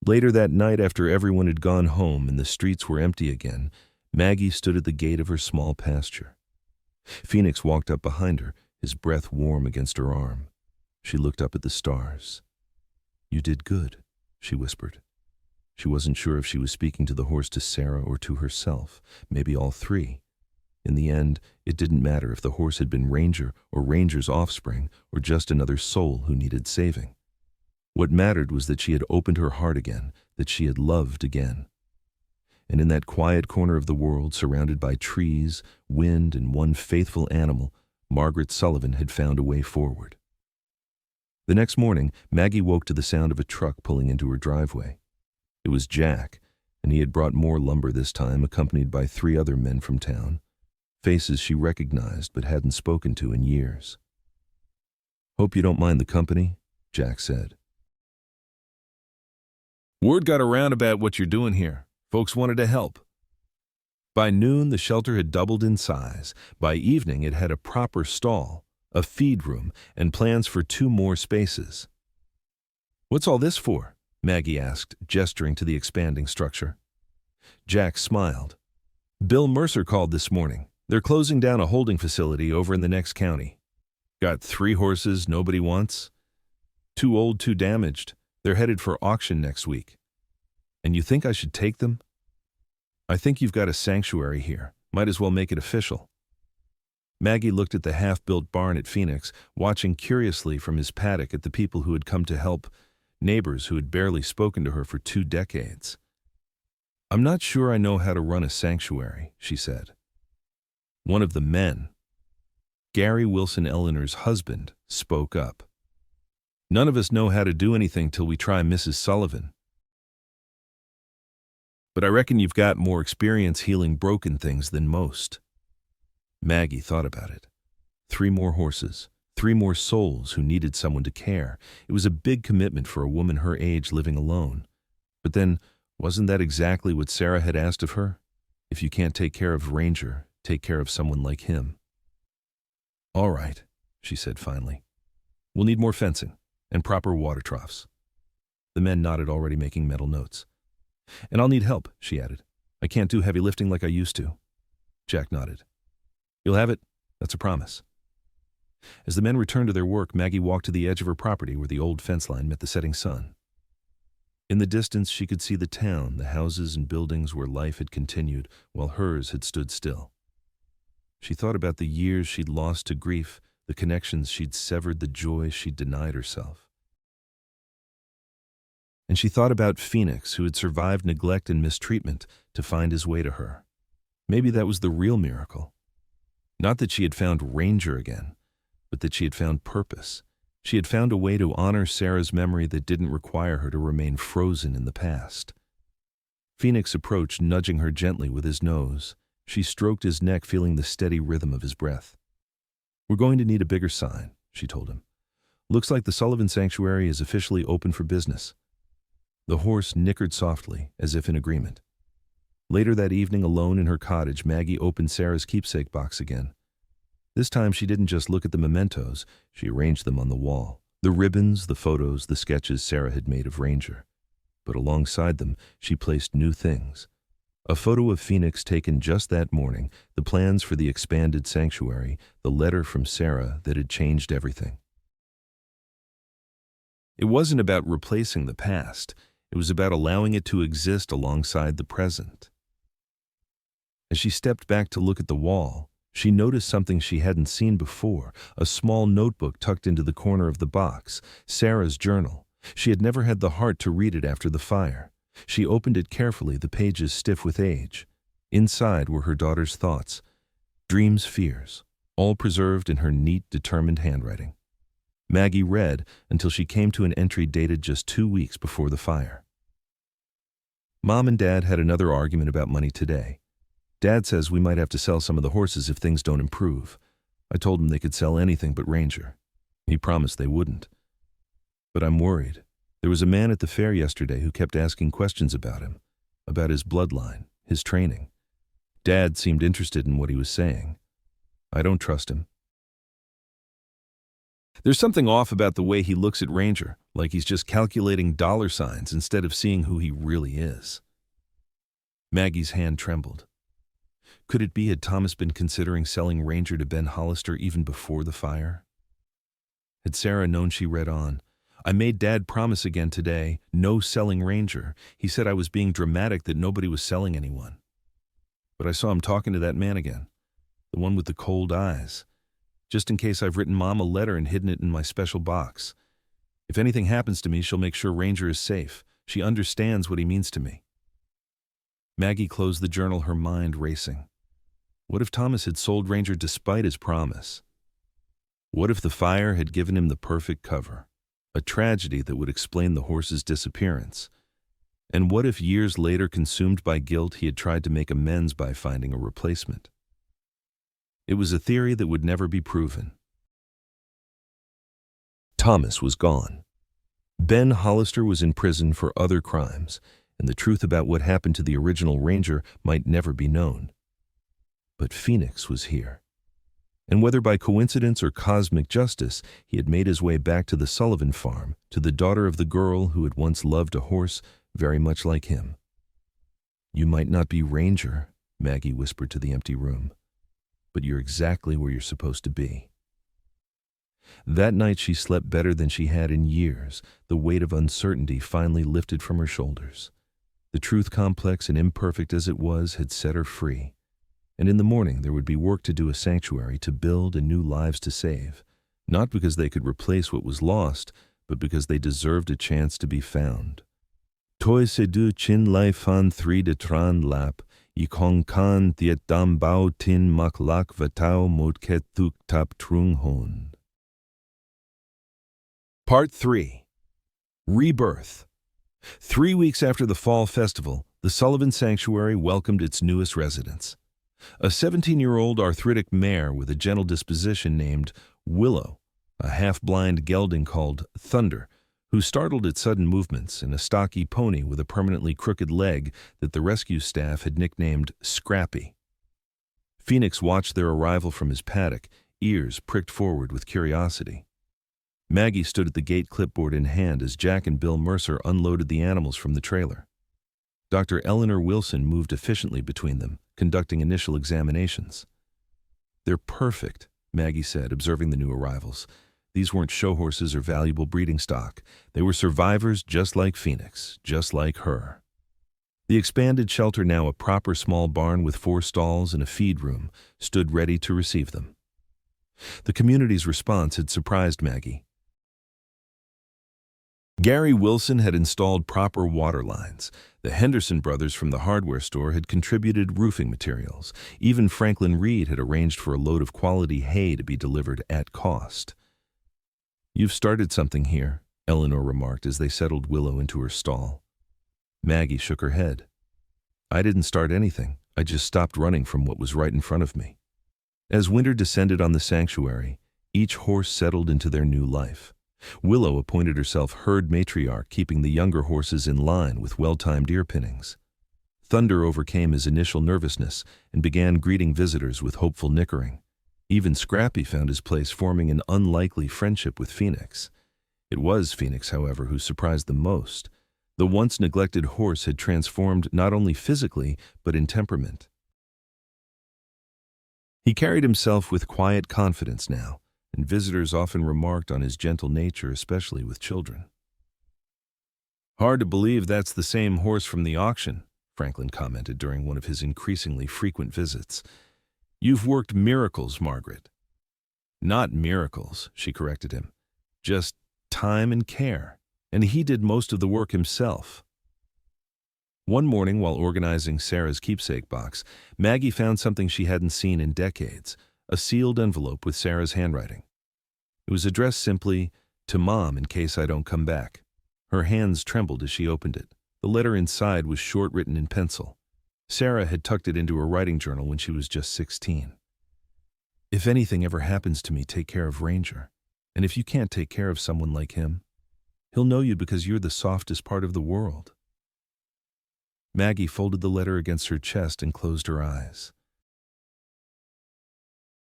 Speaker 1: Later that night, after everyone had gone home and the streets were empty again, Maggie stood at the gate of her small pasture. Phoenix walked up behind her, his breath warm against her arm. She looked up at the stars. "You did good," she whispered. She wasn't sure if she was speaking to the horse, to Sarah, or to herself, maybe all three. In the end, it didn't matter if the horse had been Ranger or Ranger's offspring or just another soul who needed saving. What mattered was that she had opened her heart again, that she had loved again. And in that quiet corner of the world, surrounded by trees, wind, and one faithful animal, Margaret Sullivan had found a way forward. The next morning, Maggie woke to the sound of a truck pulling into her driveway. It was Jack, and he had brought more lumber this time, accompanied by 3 other men from town, faces she recognized but hadn't spoken to in years. "Hope you don't mind the company," Jack said. "Word got around about what you're doing here. Folks wanted to help." By noon, the shelter had doubled in size. By evening, it had a proper stall, a feed room, and plans for 2 more spaces. "What's all this for?" Maggie asked, gesturing to the expanding structure. Jack smiled. "Bill Mercer called this morning. They're closing down a holding facility over in the next county. Got 3 horses nobody wants. Too old, too damaged. They're headed for auction next week. And you think I should take them? I think you've got a sanctuary here. Might as well make it official." Maggie looked at the half-built barn at Phoenix, watching curiously from his paddock at the people who had come to help, neighbors who had barely spoken to her for 2 decades. "I'm not sure I know how to run a sanctuary," she said. One of the men, Gary Wilson Eleanor's husband, spoke up. "None of us know how to do anything till we try Mrs. Sullivan. But I reckon you've got more experience healing broken things than most." Maggie thought about it. 3 more horses, 3 more souls who needed someone to care. It was a big commitment for a woman her age living alone. But then, wasn't that exactly what Sarah had asked of her? If you can't take care of Ranger, take care of someone like him. "All right," she said finally. "We'll need more fencing and proper water troughs." The men nodded, already making mental notes. "And I'll need help," she added. "I can't do heavy lifting like I used to." Jack nodded. "You'll have it. That's a promise." As the men returned to their work, Maggie walked to the edge of her property where the old fence line met the setting sun. In the distance, she could see the town, the houses and buildings where life had continued while hers had stood still. She thought about the years she'd lost to grief, the connections she'd severed, the joy she'd denied herself. And she thought about Phoenix, who had survived neglect and mistreatment to find his way to her. Maybe that was the real miracle. Not that she had found Ranger again, but that she had found purpose. She had found a way to honor Sarah's memory that didn't require her to remain frozen in the past. Phoenix approached, nudging her gently with his nose. She stroked his neck, feeling the steady rhythm of his breath. "We're going to need a bigger sign," she told him. "Looks like the Sullivan Sanctuary is officially open for business." The horse nickered softly, as if in agreement. Later that evening, alone in her cottage, Maggie opened Sarah's keepsake box again. This time she didn't just look at the mementos, she arranged them on the wall. The ribbons, the photos, the sketches Sarah had made of Ranger. But alongside them, she placed new things. A photo of Phoenix taken just that morning, the plans for the expanded sanctuary, the letter from Sarah that had changed everything. It wasn't about replacing the past, it was about allowing it to exist alongside the present. As she stepped back to look at the wall, she noticed something she hadn't seen before, a small notebook tucked into the corner of the box, Sarah's journal. She had never had the heart to read it after the fire. She opened it carefully, the pages stiff with age. Inside were her daughter's thoughts, dreams, fears, all preserved in her neat, determined handwriting. Maggie read until she came to an entry dated just 2 weeks before the fire. "Mom and Dad had another argument about money today. Dad says we might have to sell some of the horses if things don't improve. I told him they could sell anything but Ranger. He promised they wouldn't. But I'm worried. There was a man at the fair yesterday who kept asking questions about him, about his bloodline, his training. Dad seemed interested in what he was saying. I don't trust him. There's something off about the way he looks at Ranger, like he's just calculating dollar signs instead of seeing who he really is." Maggie's hand trembled. Could it be had Thomas been considering selling Ranger to Ben Hollister even before the fire? Had Sarah known? She read on. "I made Dad promise again today, no selling Ranger. He said I was being dramatic, that nobody was selling anyone. But I saw him talking to that man again, the one with the cold eyes. Just in case, I've written Mom a letter and hidden it in my special box. If anything happens to me, she'll make sure Ranger is safe. She understands what he means to me." Maggie closed the journal, her mind racing. What if Thomas had sold Ranger despite his promise? What if the fire had given him the perfect cover, a tragedy that would explain the horse's disappearance? And what if years later, consumed by guilt, he had tried to make amends by finding a replacement? It was a theory that would never be proven. Thomas was gone. Ben Hollister was in prison for other crimes, and the truth about what happened to the original Ranger might never be known. But Phoenix was here. And whether by coincidence or cosmic justice, he had made his way back to the Sullivan farm, to the daughter of the girl who had once loved a horse very much like him. "You might not be Ranger," Maggie whispered to the empty room, "but you're exactly where you're supposed to be." That night she slept better than she had in years. The weight of uncertainty finally lifted from her shoulders. The truth, complex and imperfect as it was, had set her free. And in the morning there would be work to do, a sanctuary to build and new lives to save, not because they could replace what was lost, but because they deserved a chance to be found. Toi se du chin lai fan 3 de tran lap, I kong kan tiet dam bao tin mak lak vatao mod ket thuk tap trung hon. Part 3. Rebirth. 3 weeks after the fall festival, the Sullivan Sanctuary welcomed its newest residents. A 17-year-old arthritic mare with a gentle disposition named Willow, a half-blind gelding called Thunder, who startled at sudden movements, and a stocky pony with a permanently crooked leg that the rescue staff had nicknamed Scrappy. Phoenix watched their arrival from his paddock, ears pricked forward with curiosity. Maggie stood at the gate, clipboard in hand, as Jack and Bill Mercer unloaded the animals from the trailer. Dr. Eleanor Wilson moved efficiently between them, conducting initial examinations. "They're perfect," Maggie said, observing the new arrivals. These weren't show horses or valuable breeding stock. They were survivors just like Phoenix, just like her. The expanded shelter, now a proper small barn with 4 stalls and a feed room, stood ready to receive them. The community's response had surprised Maggie. Gary Wilson had installed proper water lines. The Henderson brothers from the hardware store had contributed roofing materials. Even Franklin Reed had arranged for a load of quality hay to be delivered at cost. "You've started something here," Eleanor remarked as they settled Willow into her stall. Maggie shook her head. "I didn't start anything. I just stopped running from what was right in front of me." As winter descended on the sanctuary, each horse settled into their new life. Willow appointed herself herd matriarch, keeping the younger horses in line with well-timed ear pinnings. Thunder overcame his initial nervousness and began greeting visitors with hopeful nickering. Even Scrappy found his place, forming an unlikely friendship with Phoenix. It was Phoenix, however, who surprised them most. The once neglected horse had transformed not only physically, but in temperament. He carried himself with quiet confidence now, and visitors often remarked on his gentle nature, especially with children. "Hard to believe that's the same horse from the auction," Franklin commented during one of his increasingly frequent visits. "You've worked miracles, Margaret." "Not miracles," she corrected him. "Just time and care. And he did most of the work himself." One morning, while organizing Sarah's keepsake box, Maggie found something she hadn't seen in decades, a sealed envelope with Sarah's handwriting. It was addressed simply, "To Mom in case I don't come back." Her hands trembled as she opened it. The letter inside was short, written in pencil. Sarah had tucked it into her writing journal when she was just 16. "If anything ever happens to me, take care of Ranger. And if you can't take care of someone like him, he'll know you because you're the softest part of the world." Maggie folded the letter against her chest and closed her eyes.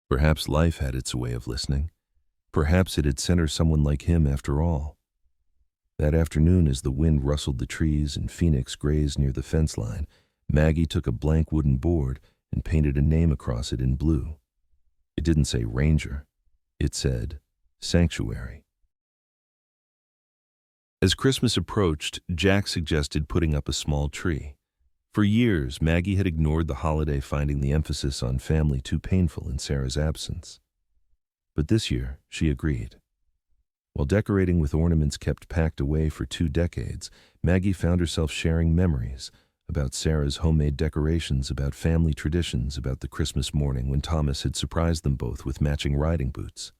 Speaker 1: Perhaps life had its way of listening. Perhaps it had sent her someone like him after all. That afternoon, as the wind rustled the trees and Phoenix grazed near the fence line, Maggie took a blank wooden board and painted a name across it in blue. It didn't say Ranger. It said Sanctuary. As Christmas approached, Jack suggested putting up a small tree. For years, Maggie had ignored the holiday, finding the emphasis on family too painful in Sarah's absence. But this year, she agreed. While decorating with ornaments kept packed away for 2 decades, Maggie found herself sharing memories about Sarah's homemade decorations, about family traditions, about the Christmas morning when Thomas had surprised them both with matching riding boots.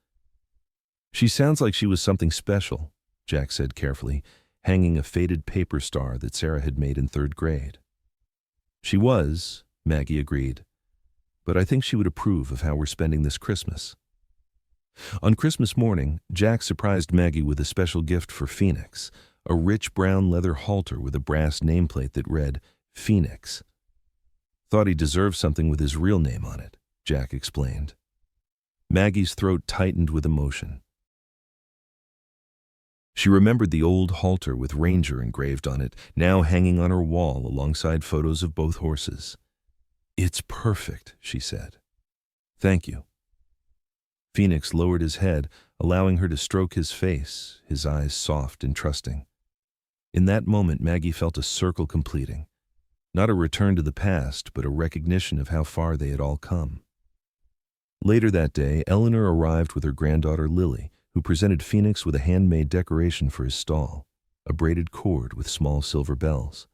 Speaker 1: "She sounds like she was something special," Jack said carefully, hanging a faded paper star that Sarah had made in 3rd grade. "She was," Maggie agreed, "but I think she would approve of how we're spending this Christmas." On Christmas morning, Jack surprised Maggie with a special gift for Phoenix, a rich brown leather halter with a brass nameplate that read, "Phoenix." "Thought he deserved something with his real name on it," Jack explained. Maggie's throat tightened with emotion. She remembered the old halter with Ranger engraved on it, now hanging on her wall alongside photos of both horses. "It's perfect," she said. "Thank you." Phoenix lowered his head, allowing her to stroke his face, his eyes soft and trusting. In that moment, Maggie felt a circle completing. Not a return to the past, but a recognition of how far they had all come. Later that day, Eleanor arrived with her granddaughter Lily, who presented Phoenix with a handmade decoration for his stall, a braided cord with small silver bells.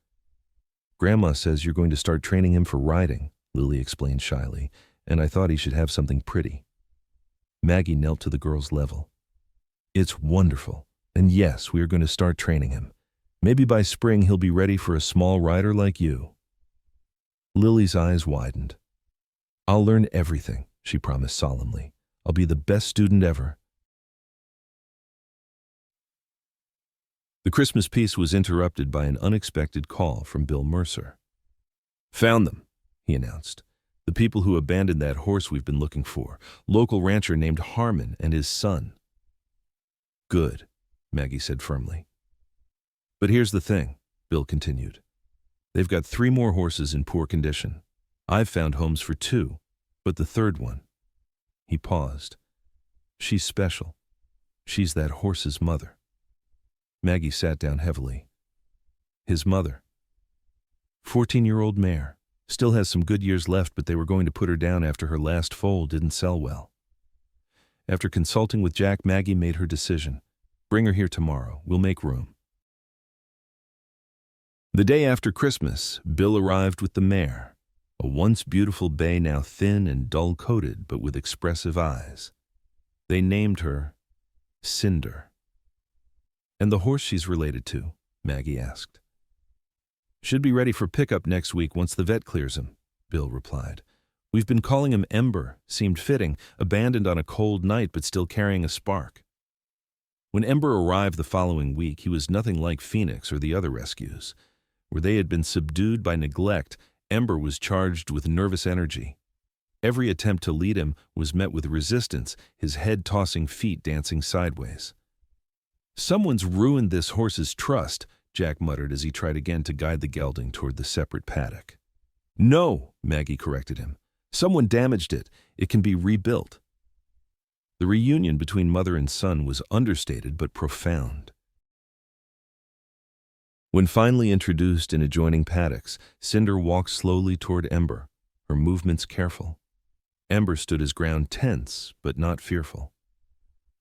Speaker 1: "Grandma says you're going to start training him for riding," Lily explained shyly, "and I thought he should have something pretty." Maggie knelt to the girl's level. "It's wonderful, and yes, we are going to start training him. Maybe by spring he'll be ready for a small rider like you." Lily's eyes widened. "I'll learn everything," she promised solemnly. "I'll be the best student ever." The Christmas peace was interrupted by an unexpected call from Bill Mercer. "Found them," he announced. "The people who abandoned that horse we've been looking for. Local rancher named Harmon and his son." "Good," Maggie said firmly. "But here's the thing," Bill continued. "They've got 3 more horses in poor condition. I've found homes for 2, but the 3rd one..." He paused. "She's special. She's that horse's mother." Maggie sat down heavily. "His mother. 14-year-old mare. Still has some good years left, but they were going to put her down after her last foal didn't sell well." After consulting with Jack, Maggie made her decision. "Bring her here tomorrow. We'll make room." The day after Christmas, Bill arrived with the mare, a once beautiful bay now thin and dull-coated but with expressive eyes. They named her Cinder. "And the horse she's related to?" Maggie asked. "Should be ready for pickup next week once the vet clears him," Bill replied. "We've been calling him Ember. Seemed fitting, abandoned on a cold night but still carrying a spark." When Ember arrived the following week, he was nothing like Phoenix or the other rescues. Where they had been subdued by neglect, Ember was charged with nervous energy. Every attempt to lead him was met with resistance, his head-tossing feet dancing sideways. "Someone's ruined this horse's trust," Jack muttered as he tried again to guide the gelding toward the separate paddock. "No," Maggie corrected him. "Someone damaged it. It can be rebuilt." The reunion between mother and son was understated but profound. When finally introduced in adjoining paddocks, Cinder walked slowly toward Ember, her movements careful. Ember stood his ground tense but not fearful.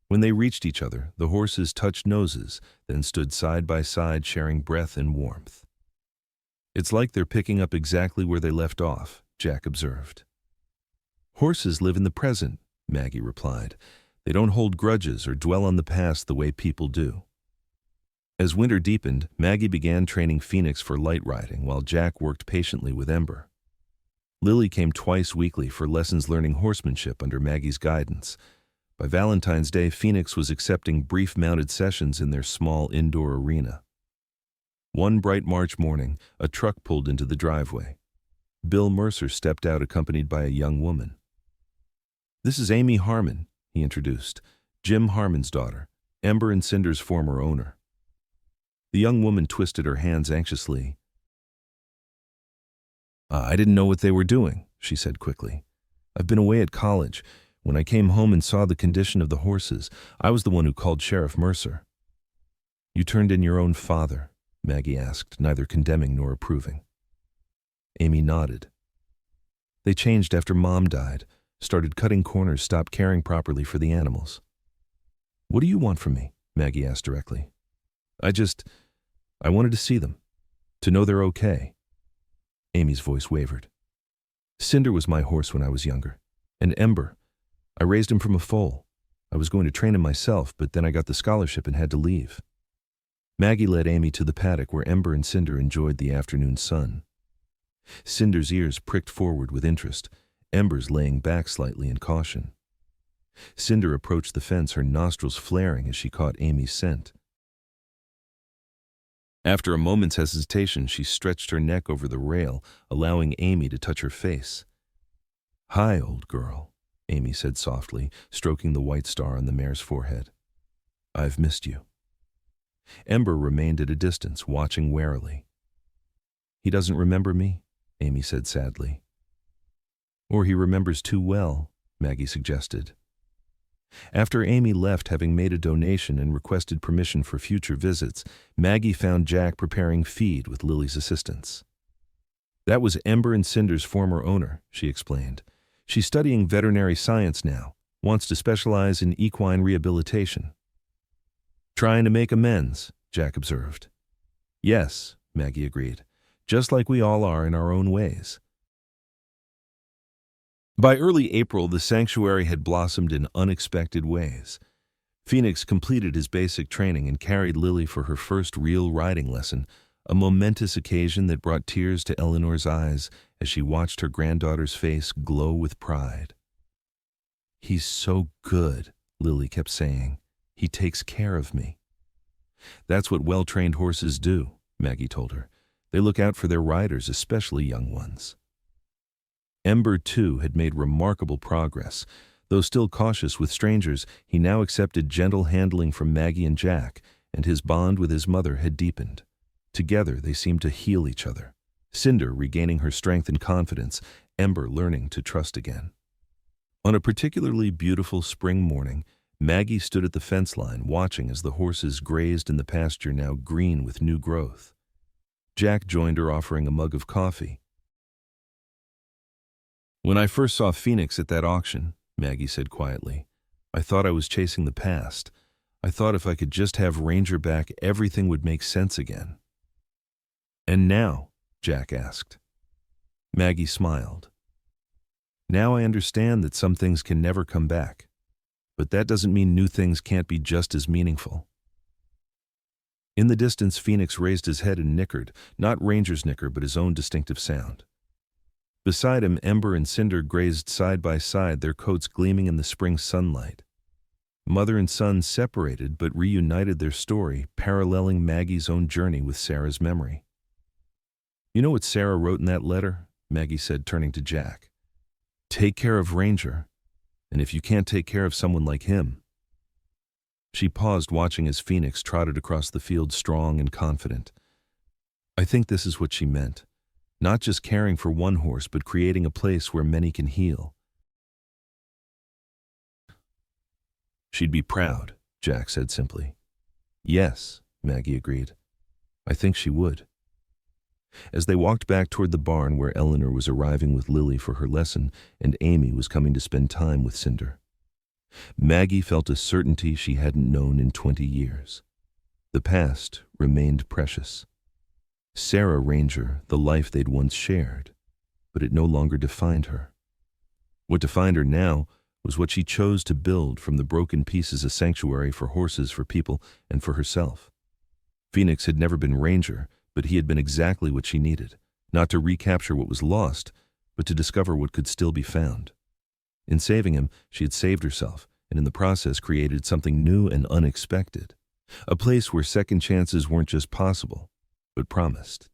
Speaker 1: When they reached each other, the horses touched noses, then stood side by side sharing breath and warmth. "It's like they're picking up exactly where they left off," Jack observed. "Horses live in the present," Maggie replied. "They don't hold grudges or dwell on the past the way people do." As winter deepened, Maggie began training Phoenix for light riding while Jack worked patiently with Ember. Lily came twice weekly for lessons learning horsemanship under Maggie's guidance. By Valentine's Day, Phoenix was accepting brief mounted sessions in their small indoor arena. One bright March morning, a truck pulled into the driveway. Bill Mercer stepped out accompanied by a young woman. "This is Amy Harmon," he introduced, "Jim Harmon's daughter, Ember and Cinder's former owner." The young woman twisted her hands anxiously. "I didn't know what they were doing," she said quickly. "I've been away at college. When I came home and saw the condition of the horses, I was the one who called Sheriff Mercer." "You turned in your own father?" Maggie asked, neither condemning nor approving. Amy nodded. "They changed after Mom died, started cutting corners, stopped caring properly for the animals." "What do you want from me?" Maggie asked directly. I wanted to see them, to know they're okay." Amy's voice wavered. "Cinder was my horse when I was younger. And Ember, I raised him from a foal. I was going to train him myself, but then I got the scholarship and had to leave." Maggie led Amy to the paddock where Ember and Cinder enjoyed the afternoon sun. Cinder's ears pricked forward with interest, Ember's laying back slightly in caution. Cinder approached the fence, her nostrils flaring as she caught Amy's scent. After a moment's hesitation, she stretched her neck over the rail, allowing Amy to touch her face. "Hi, old girl," Amy said softly, stroking the white star on the mare's forehead. "I've missed you." Ember remained at a distance, watching warily. "He doesn't remember me," Amy said sadly. "Or he remembers too well," Maggie suggested. After Amy left, having made a donation and requested permission for future visits, Maggie found Jack preparing feed with Lily's assistance. "That was Ember and Cinder's former owner," she explained. "She's studying veterinary science now, wants to specialize in equine rehabilitation." "Trying to make amends," Jack observed. "Yes," Maggie agreed, "just like we all are in our own ways." By early April, the sanctuary had blossomed in unexpected ways. Phoenix completed his basic training and carried Lily for her first real riding lesson, a momentous occasion that brought tears to Eleanor's eyes as she watched her granddaughter's face glow with pride. "He's so good," Lily kept saying. "He takes care of me." "That's what well-trained horses do," Maggie told her. "They look out for their riders, especially young ones." Ember, too, had made remarkable progress. Though still cautious with strangers, he now accepted gentle handling from Maggie and Jack, and his bond with his mother had deepened. Together, they seemed to heal each other. Cinder regaining her strength and confidence, Ember learning to trust again. On a particularly beautiful spring morning, Maggie stood at the fence line watching as the horses grazed in the pasture now green with new growth. Jack joined her, offering a mug of coffee. "When I first saw Phoenix at that auction," Maggie said quietly, "I thought I was chasing the past. I thought if I could just have Ranger back, everything would make sense again." And now? Jack asked. Maggie smiled. Now I understand that some things can never come back, but that doesn't mean new things can't be just as meaningful. In the distance, Phoenix raised his head and nickered, not Ranger's nicker, but his own distinctive sound. Beside him, Ember and Cinder grazed side by side, their coats gleaming in the spring sunlight. Mother and son separated but reunited, their story paralleling Maggie's own journey with Sarah's memory. You know what Sarah wrote in that letter? Maggie said, turning to Jack. Take care of Ranger, and if you can't take care of someone like him. She paused, watching as Phoenix trotted across the field, strong and confident. I think this is what she meant. Not just caring for one horse, but creating a place where many can heal. She'd be proud, Jack said simply. Yes, Maggie agreed. I think she would. As they walked back toward the barn where Eleanor was arriving with Lily for her lesson and Amy was coming to spend time with Cinder, Maggie felt a certainty she hadn't known in 20 years. The past remained precious. Sarah Ranger, the life they'd once shared, but it no longer defined her. What defined her now was what she chose to build from the broken pieces, a sanctuary for horses, for people, and for herself. Phoenix had never been Ranger, but he had been exactly what she needed, not to recapture what was lost, but to discover what could still be found. In saving him, she had saved herself, and in the process created something new and unexpected, a place where second chances weren't just possible, but promised.